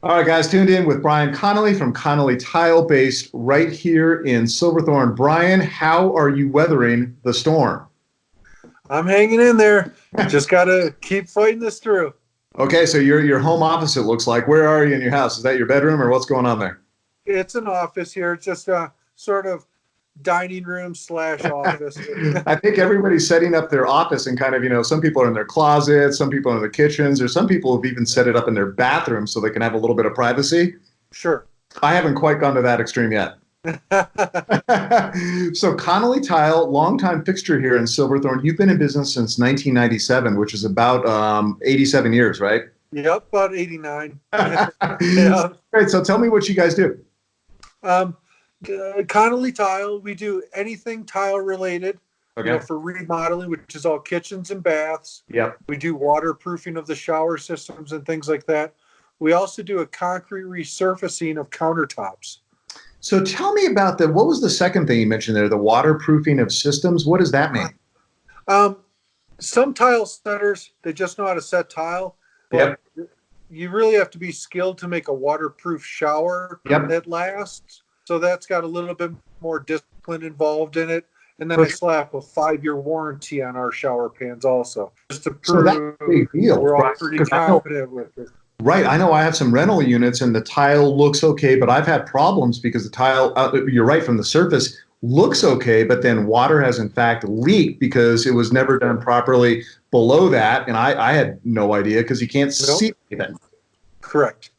All right, guys, tuned in with Brian Connelly from Connelly Tile, based right here in Silverthorne. Brian, how are you weathering the storm? I'm hanging in there. Just got to keep fighting this through. Okay, so your home office, it looks like. Where are you in your house? Is that your bedroom or what's going on there? It's an office here. It's just a sort of dining room slash office. I think everybody's setting up their office and kind of, some people are in their closets, some people are in the kitchens, or some people have even set it up in their bathroom so they can have a little bit of privacy. Sure. I haven't quite gone to that extreme yet. So Connolly Tile, longtime fixture here in Silverthorne. You've been in business since 1997, which is about 87 years, right? Yep, about 89. Yeah. Great. So tell me what you guys do. Um, Connelly Tile, we do anything tile related, Okay. for remodeling, which is all kitchens and baths. Yep. We do waterproofing of the shower systems and things like that. We also do a concrete resurfacing of countertops. So tell me about what was the second thing you mentioned there? The waterproofing of systems. What does that mean? Um, some tile setters, they just know how to set tile, but Yep. you really have to be skilled to make a waterproof shower Yep. that lasts. So that's got a little bit more discipline involved in it. And then For I slap a 5-year warranty on our shower pans also, just to So that's a prove big deal, we're all right? pretty 'Cause I know, confident with it. right. I know I have some rental units and the tile looks okay, but I've had problems because the tile, you're right, from the surface looks okay, but then water has in fact leaked because it was never done properly below that. And I had no idea because you can't Nope, see anything. correct.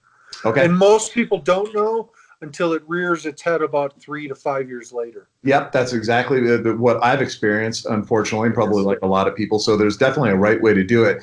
Okay. And most people don't know until it rears its head about 3 to 5 years later. Yep, that's exactly what I've experienced, unfortunately, probably Yes. like a lot of people. So there's definitely a right way to do it.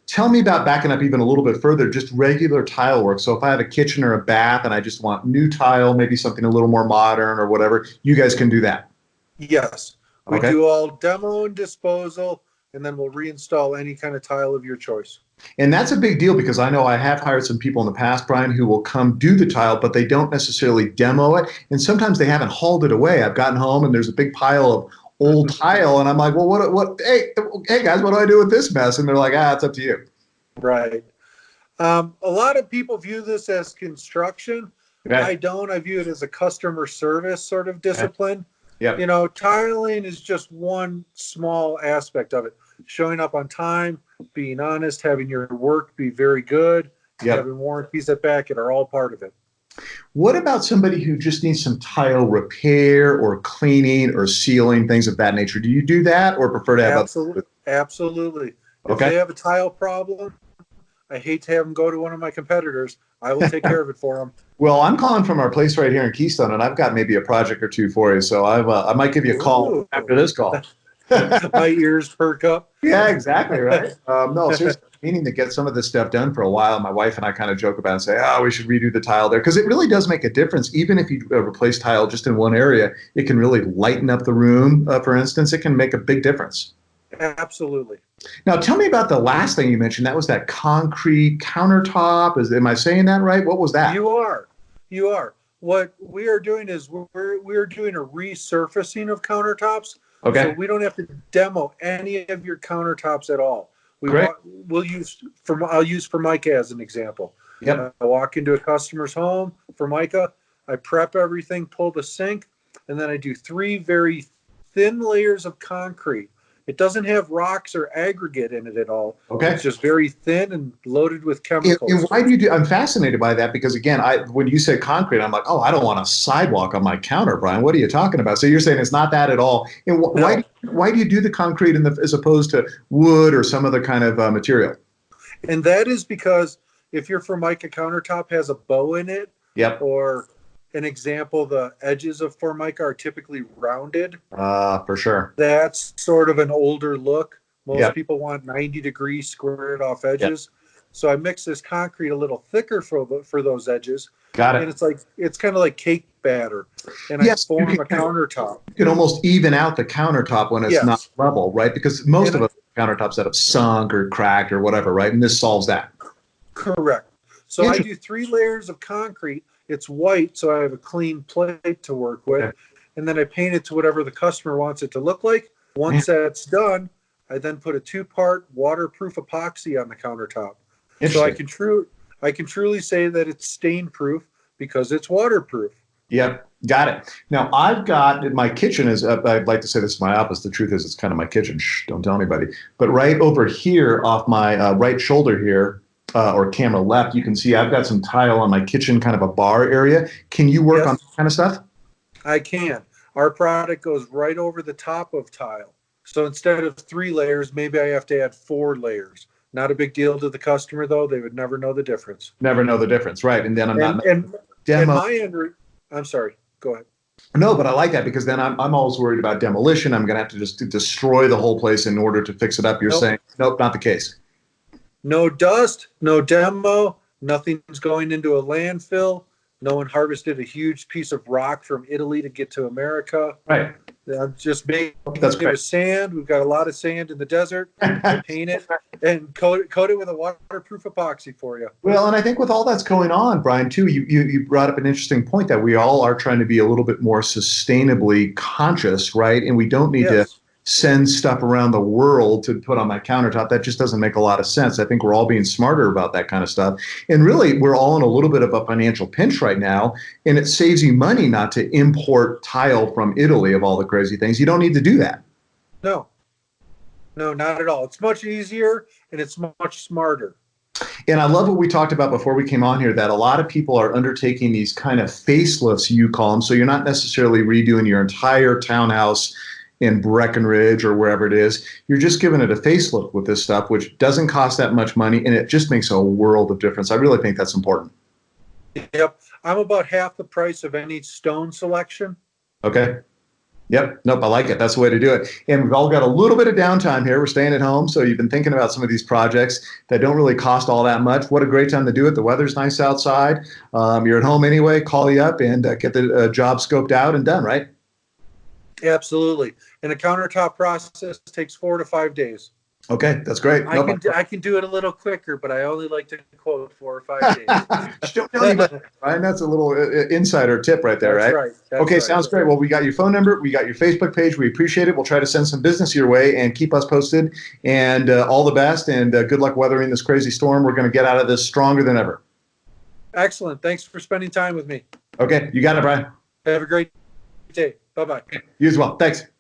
Tell me about backing up even a little bit further, just regular tile work. So if I have a kitchen or a bath and I just want new tile, maybe something a little more modern or whatever, you guys can do that. Yes, we Okay. do all demo and disposal, and then we'll reinstall any kind of tile of your choice. And that's a big deal because I know I have hired some people in the past, Brian, who will come do the tile, but they don't necessarily demo it. And sometimes they haven't hauled it away. I've gotten home and there's a big pile of old tile, and I'm like, well, hey guys, what do I do with this mess? And they're like, it's up to you. Right. A lot of people view this as construction. Okay. I don't. I view it as a customer service sort of discipline. Yep. Tiling is just one small aspect of it. Showing up on time, being honest, having your work be very good, Yep. having warranties that back it are all part of it. What about somebody who just needs some tile repair or cleaning or sealing, things of that nature? Do you do that or prefer to have Absolutely. Absolutely. If Okay. they have a tile problem, I hate to have them go to one of my competitors. I will take care of it for them. Well, I'm calling from our place right here in Keystone, and I've got maybe a project or two for you. So I might give you a call Ooh. after this call. My ears perk up. Yeah, exactly, right. No, seriously, meaning to get some of this stuff done for a while. My wife and I kind of joke about it and say, we should redo the tile there because it really does make a difference. Even if you replace tile just in one area, it can really lighten up the room. For instance, it can make a big difference. Absolutely. Now, tell me about the last thing you mentioned. That was that concrete countertop. Am I saying that right? What was that? You are. You are. What we are doing is we're doing a resurfacing of countertops. Okay. So we don't have to demo any of your countertops at all. Great. I'll use Formica as an example. Yep. I walk into a customer's home, Formica, I prep everything, pull the sink, and then I do 3 very thin layers of concrete. It doesn't have rocks or aggregate in it at all. Okay. It's just very thin and loaded with chemicals. And why do you do? I'm fascinated by that because again, when you say concrete, I'm like, I don't want a sidewalk on my counter, Brian. What are you talking about? So you're saying it's not that at all. And No. why do you do the concrete as opposed to wood or some other kind of material? And that is because if your Formica countertop has a bow in it, Yep. or an example, the edges of Formica are typically rounded. For sure. That's sort of an older look. Most Yep. people want 90-degree squared off edges. Yep. So I mix this concrete a little thicker for those edges. Got it. And it's kind of like cake batter. And yes, I form a countertop. You can almost even out the countertop when it's not level, right? Because most of us countertops that have sunk or cracked or whatever, right? And this solves that. Correct. So I do 3 layers of concrete. It's white, so I have a clean plate to work with. Okay. And then I paint it to whatever the customer wants it to look like. Once that's done, I then put a 2-part waterproof epoxy on the countertop. So I can truly say that it's stain proof because it's waterproof. Yep, got it. Now I've got my kitchen is. I'd like to say this is my office. The truth is, it's kind of my kitchen. Shh, don't tell anybody. But right over here, off my right shoulder here, or camera left, you can see I've got some tile on my kitchen, kind of a bar area. Can you work on Yes, that kind of stuff? I can. Our product goes right over the top of tile. So instead of 3 layers, maybe I have to add 4 layers. Not a big deal to the customer, though. They would never know the difference. Never know the difference, right? And then I'm And not and and demo. my end, I'm sorry. Go ahead. No, but I like that because then I'm always worried about demolition. I'm going to have to just destroy the whole place in order to fix it up. You're Nope. saying, nope, not the case. No dust, no demo, nothing's going into a landfill. No one harvested a huge piece of rock from Italy to get to America. Right. I'm just making That's it great. with sand. We've got a lot of sand in the desert. I paint it and coat it with a waterproof epoxy for you. Well, and I think with all that's going on, Brian, too, you brought up an interesting point that we all are trying to be a little bit more sustainably conscious, right? And we don't need to Yes. send stuff around the world to put on my countertop. That just doesn't make a lot of sense. I think we're all being smarter about that kind of stuff. And really, we're all in a little bit of a financial pinch right now, and it saves you money not to import tile from Italy of all the crazy things. You don't need to do that. No, no, not at all. It's much easier and it's much smarter. And I love what we talked about before we came on here, that a lot of people are undertaking these kind of facelifts, you call them. So you're not necessarily redoing your entire townhouse in Breckenridge or wherever it is. You're just giving it a facelift with this stuff, which doesn't cost that much money, and it just makes a world of difference. I really think that's important. Yep. I'm about half the price of any stone selection. Okay. Yep. Nope. I like it. That's the way to do it. And we've all got a little bit of downtime here. We're staying at home. So you've been thinking about some of these projects that don't really cost all that much. What a great time to do it. The weather's nice outside. You're at home anyway. Call you up and get the job scoped out and done, right? Absolutely. And a countertop process takes 4 to 5 days. Okay. That's great. Nope. I can do it a little quicker, but I only like to quote 4 or 5 days. Just don't tell anybody, Ryan. That's a little insider tip right there, That's right? right. That's Okay, right. sounds great. Well, we got your phone number. We got your Facebook page. We appreciate it. We'll try to send some business your way and keep us posted. And all the best and good luck weathering this crazy storm. We're going to get out of this stronger than ever. Excellent. Thanks for spending time with me. Okay, you got it, Brian. Have a great day. Bye-bye. You as well. Thanks.